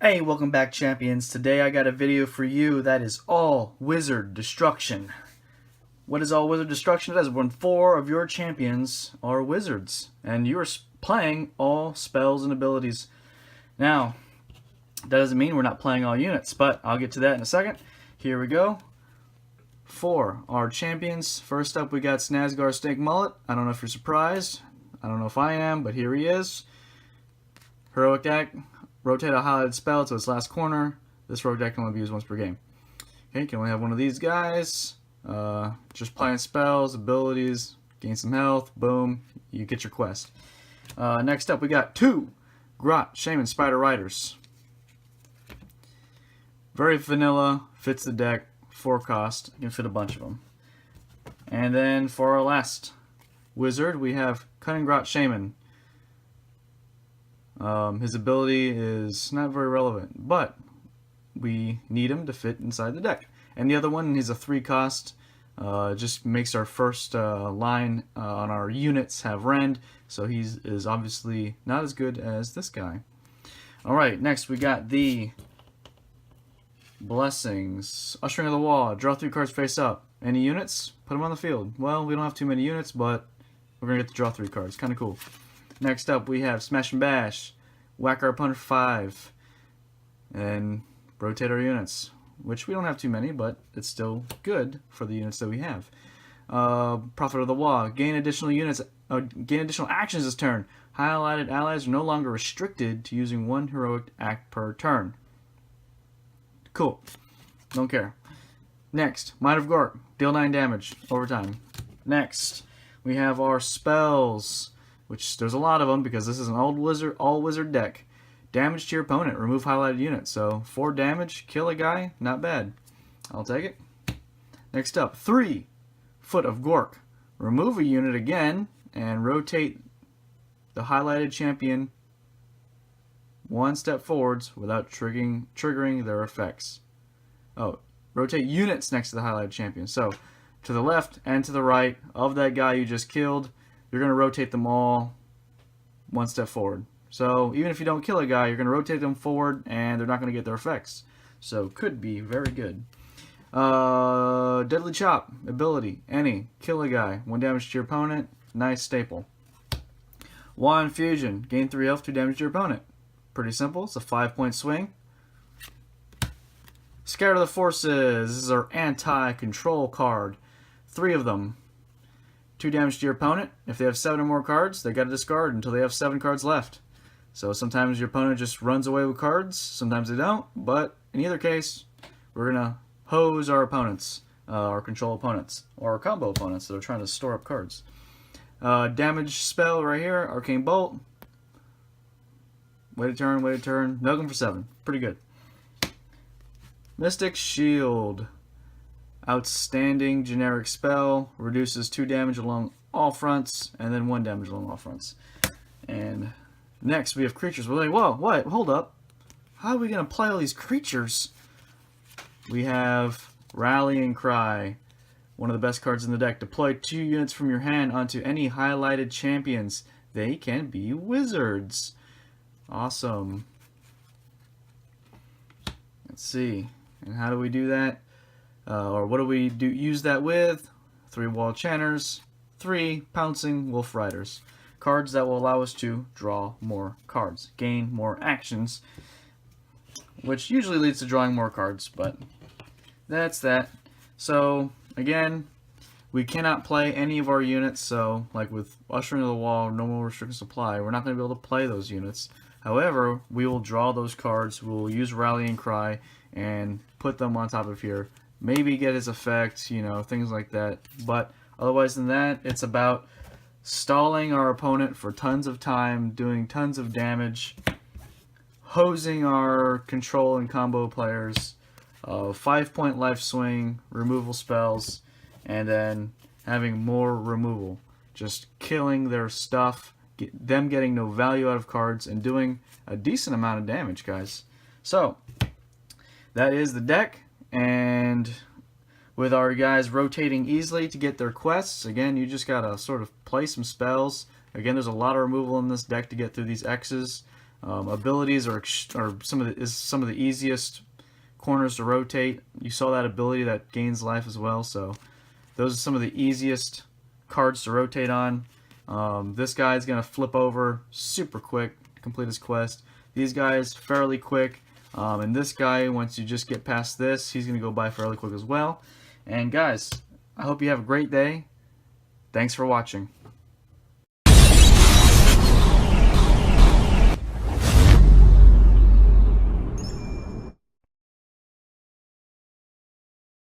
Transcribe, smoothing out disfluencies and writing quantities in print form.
Hey, welcome back, champions. Today I got a video for you that is all wizard destruction. What is all wizard destruction? That is when 4 of your champions are wizards and you're playing all spells and abilities. Now, that doesn't mean we're not playing all units, but I'll get to that in a second. Here we go. 4 are champions. First up, we got Snazgar Snake Mullet. I don't know if you're surprised. I don't know if I am, but here he is. Heroic deck. Rotate a highlighted spell to its last corner. This rogue deck can only be used once per game. Okay, you can only have one of these guys. Just playing spells, abilities, gain some health, boom, you get your quest. Next up, we got 2 Grot Shaman Spider Riders. Very vanilla, fits the deck, 4 cost, you can fit a bunch of them. And then for our last wizard, we have Cunning Grot Shaman. His ability is not very relevant, but we need him to fit inside the deck. And the other one, he's a 3 cost, just makes our first line on our units have rend, so he is obviously not as good as this guy. Alright, next we got the Blessings. Ushering of the Wall, draw 3 cards face up. Any units? Put them on the field. Well, we don't have too many units, but we're going to get to draw 3 cards. Kind of cool. Next up, we have Smash and Bash. Whack our opponent for 5. And rotate our units. Which we don't have too many, but it's still good for the units that we have. Prophet of the Wall. Gain additional units. Gain additional actions this turn. Highlighted allies are no longer restricted to using 1 heroic act per turn. Cool. Don't care. Next, Might of Gork. Deal 9 damage. Overtime. Next, we have our spells. Which there's a lot of them because this is an all wizard deck. Damage to your opponent, remove highlighted units. So 4 damage, kill a guy, not bad. I'll take it. Next up, 3 Foot of Gork. Remove a unit again and rotate the highlighted champion 1 step forwards without triggering their effects. Oh, rotate units next to the highlighted champion. So to the left and to the right of that guy you just killed. You're going to rotate them all 1 step forward. So even if you don't kill a guy, you're going to rotate them forward and they're not going to get their effects. So could be very good. Deadly Chop, ability, any, kill a guy, 1 damage to your opponent, nice staple. Wand Fusion, gain 3 health, 2 damage to your opponent. Pretty simple, it's a 5-point swing. Scatter the Forces, this is our anti-control card. 3 of them. 2 damage to your opponent. If they have 7 or more cards, they got to discard until they have 7 cards left. So sometimes your opponent just runs away with cards, sometimes they don't, but in either case, we're going to hose our opponents, our control opponents, or our combo opponents that are trying to store up cards. Damage spell right here, Arcane Bolt. Wait a turn, Milk him for 7. Pretty good. Mystic Shield. Outstanding generic spell, reduces 2 damage along all fronts, and then 1 damage along all fronts. And next we have creatures. We're like, whoa, what? Hold up. How are we going to play all these creatures? We have Rallying Cry, one of the best cards in the deck. Deploy 2 units from your hand onto any highlighted champions. They can be wizards. Awesome. Let's see. And how do we do that? Or what do we use that with? 3 Wall Channers, 3 Pouncing Wolf Riders. Cards that will allow us to draw more cards, gain more actions, which usually leads to drawing more cards, but that's that. So, again, we cannot play any of our units, so like with Ushering of the Wall, Normal Restricted Supply, we're not going to be able to play those units. However, we will draw those cards, we'll use Rallying Cry, and put them on top of here. Maybe get his effects, you know, things like that. But otherwise than that, it's about stalling our opponent for tons of time, doing tons of damage, hosing our control and combo players, 5-point life swing, removal spells, and then having more removal. Just killing their stuff, them getting no value out of cards, and doing a decent amount of damage, guys. So, that is the deck. And with our guys rotating easily to get their quests, again, you just gotta sort of play some spells. Again, there's a lot of removal in this deck to get through these X's. Abilities are some of the easiest corners to rotate. You saw that ability that gains life as well. So those are some of the easiest cards to rotate on. This guy is gonna flip over super quick to complete his quest. These guys fairly quick. And this guy, once you just get past this, he's gonna go by fairly quick as well. And guys, I hope you have a great day. Thanks for watching.